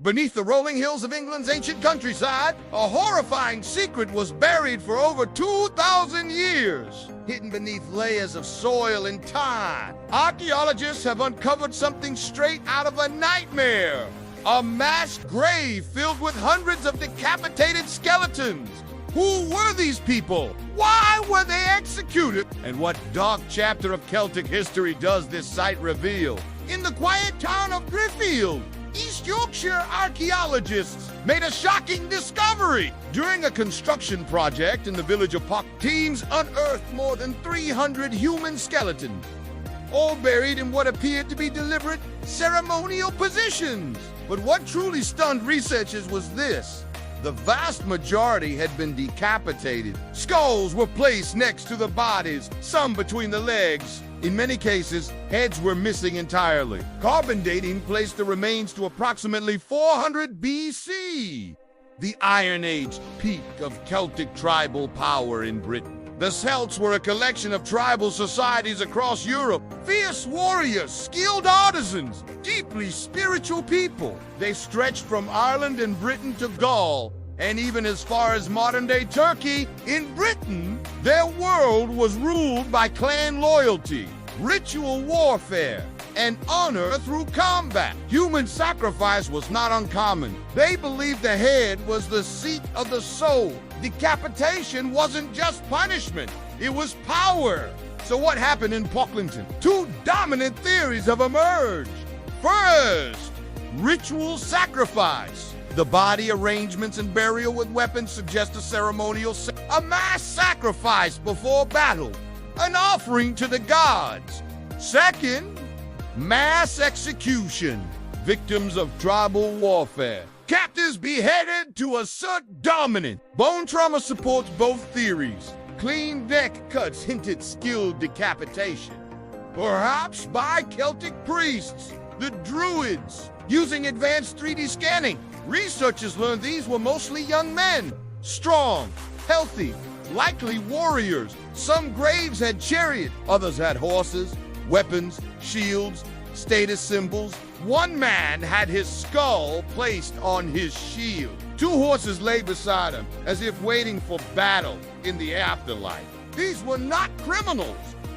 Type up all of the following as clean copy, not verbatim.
Beneath the rolling hills of England's ancient countryside, a horrifying secret was buried for over 2,000 years. Hidden beneath layers of soil and time, archaeologists have uncovered something straight out of a nightmare. A mass grave filled with hundreds of decapitated skeletons. Who were these people? Why were they executed? And what dark chapter of Celtic history does this site reveal? In the quiet town of Driffield, East Yorkshire archaeologists made a shocking discovery. During a construction project in the village of Pocklington, teams unearthed more than 300 human skeletons, all buried in what appeared to be deliberate ceremonial positions. But what truly stunned researchers was this. The vast majority had been decapitated. Skulls were placed next to the bodies, some between the legs. In many cases, heads were missing entirely. Carbon dating placed the remains to approximately 400 BC, the Iron Age peak of Celtic tribal power in Britain. The Celts were a collection of tribal societies across Europe, fierce warriors, skilled artisans, deeply spiritual people. They stretched from Ireland and Britain to Gaul, and even as far as modern-day Turkey. In Britain, their world was ruled by clan loyalty, ritual warfare, and honor through combat. Human sacrifice was not uncommon. They believed the head was the seat of the soul. Decapitation wasn't just punishment, it was power. So what happened in Pocklington? Two dominant theories have emerged. First, ritual sacrifice. The body arrangements and burial with weapons suggest a ceremonial, a mass sacrifice before battle, an offering to the gods. Second, mass execution. Victims of tribal warfare. Captives beheaded to assert dominance. Bone trauma supports both theories. Clean neck cuts hinted skilled decapitation. Perhaps by Celtic priests, the Druids, using advanced 3D scanning. Researchers learned these were mostly young men, strong, healthy, likely warriors. Some graves had chariots, others had horses, weapons, shields, status symbols. One man had his skull placed on his shield. Two horses lay beside him, as if waiting for battle in the afterlife. These were not criminals.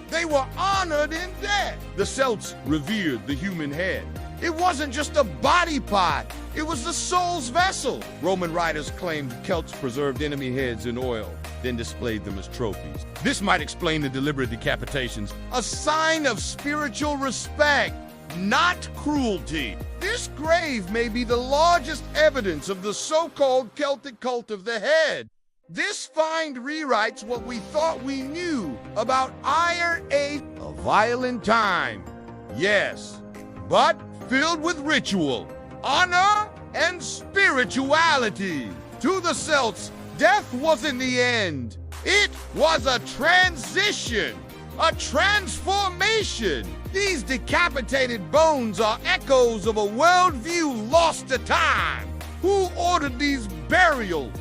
They were honored in death. The Celts revered the human head. It wasn't just a body part, it was the soul's vessel. Roman writers claimed Celts preserved enemy heads in oil, then displayed them as trophies. This might explain the deliberate decapitations, a sign of spiritual respect, not cruelty. This grave may be the largest evidence of the so-called Celtic cult of the head. This find rewrites what we thought we knew about Iron Age, a violent time. Yes, but filled with ritual, honor, and spirituality. To the Celts, death wasn't the end. It was a transition, a transformation. These decapitated bones are echoes of a worldview lost to time. Who ordered these burials?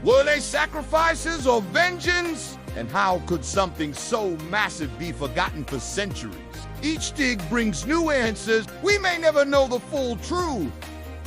Were they sacrifices or vengeance? And how could something so massive be forgotten for centuries? Each dig brings new answers. We may never know the full truth,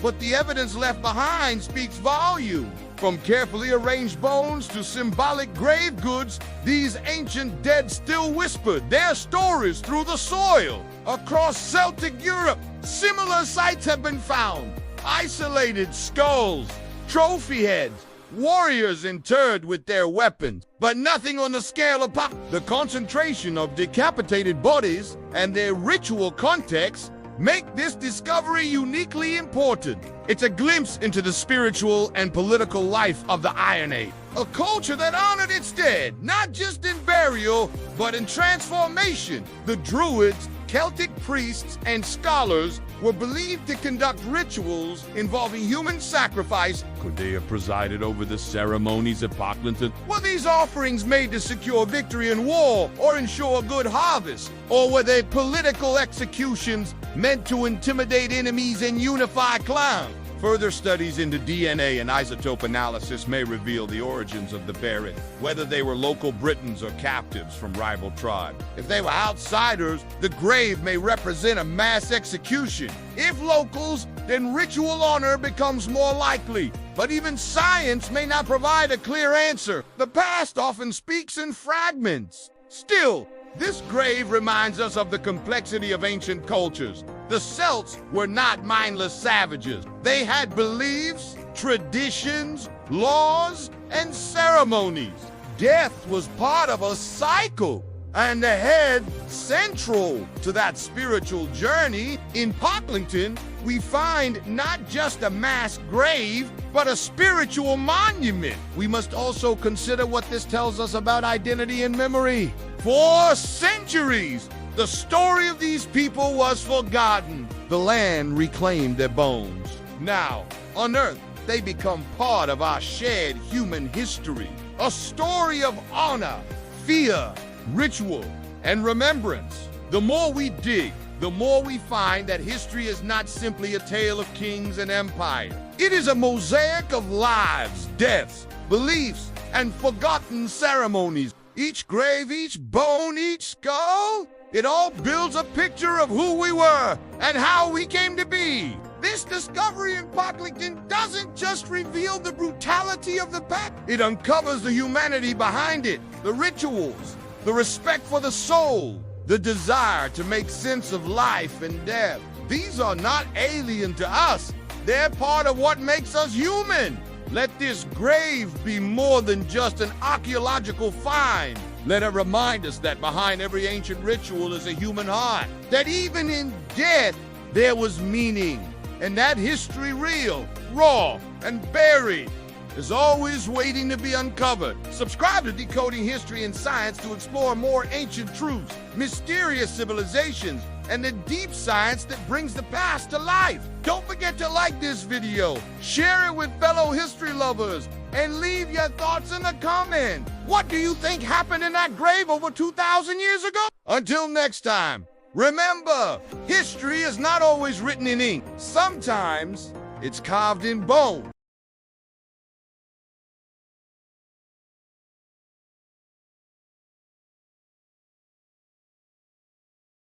but the evidence left behind speaks volume. From carefully arranged bones to symbolic grave goods, these ancient dead still whispered their stories through the soil. Across Celtic Europe, similar sites have been found. Isolated skulls, trophy heads, warriors interred with their weapons, but nothing on the scale of the concentration of decapitated bodies and their ritual context make this discovery uniquely important. It's a glimpse into the spiritual and political life of the Iron Age, a culture that honored its dead, not just in burial, but in transformation. The Druids, Celtic priests, and scholars were believed to conduct rituals involving human sacrifice. Could they have presided over the ceremonies at Pocklington? Were these offerings made to secure victory in war or ensure a good harvest? Or were they political executions meant to intimidate enemies and unify clans? Further studies into DNA and isotope analysis may reveal the origins of the buried, whether they were local Britons or captives from rival tribes. If they were outsiders, the grave may represent a mass execution. If locals, then ritual honor becomes more likely. But even science may not provide a clear answer. The past often speaks in fragments. Still, this grave reminds us of the complexity of ancient cultures. The Celts were not mindless savages. They had beliefs, traditions, laws, and ceremonies. Death was part of a cycle, and the head central to that spiritual journey. In Pocklington, we find not just a mass grave, but a spiritual monument. We must also consider what this tells us about identity and memory. For centuries, the story of these people was forgotten. The land reclaimed their bones. Now, on Earth, they become part of our shared human history. A story of honor, fear, ritual, and remembrance. The more we dig, the more we find that history is not simply a tale of kings and empire. It is a mosaic of lives, deaths, beliefs, and forgotten ceremonies. Each grave, each bone, each skull, it all builds a picture of who we were and how we came to be. This discovery in Pocklington doesn't just reveal the brutality of the past, it uncovers the humanity behind it, the rituals, the respect for the soul, the desire to make sense of life and death. These are not alien to us. They're part of what makes us human. Let this grave be more than just an archaeological find. Let it remind us that behind every ancient ritual is a human heart. That even in death, there was meaning. And that history real, raw, and buried is always waiting to be uncovered. Subscribe to Decoding History and Science to explore more ancient truths, mysterious civilizations, and the deep science that brings the past to life. Don't forget to like this video, share it with fellow history lovers, and leave your thoughts in the comment. What do you think happened in that grave over 2,000 years ago? Until next time, remember, history is not always written in ink. Sometimes it's carved in bone.